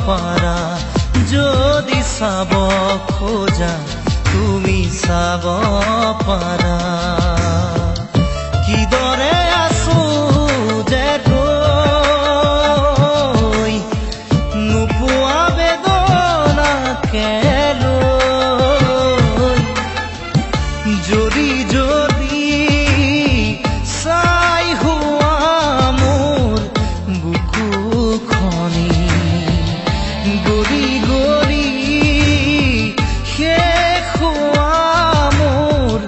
পাৰা যদি চাব খোজা তুমি চাব পাৰা কিদৰে আছো যে তই নোপোৱা বেদনাকে লৈ যদি যদি চাই হোৱা মোৰ বুকুখনি গৰি গৰি শেষ হোৱা মোৰ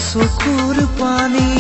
চকুৰ পানী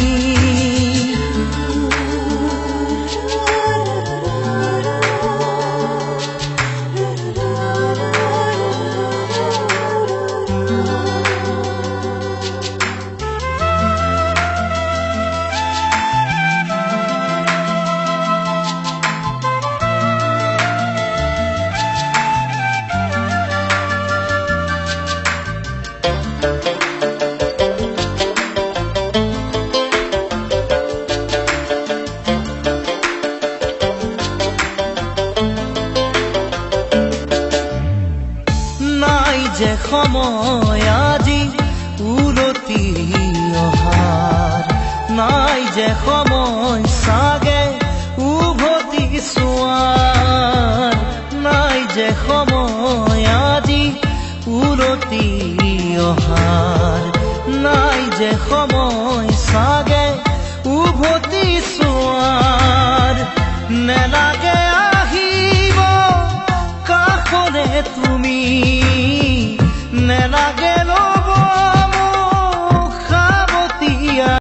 যে সময় আজি উলটি অহাৰ নাই যে সময় চাগে উভতি চোৱাৰ নাই যে সময় আজি উলটি অহাৰ নাই যে সময় চাগে উভতি চোৱাৰ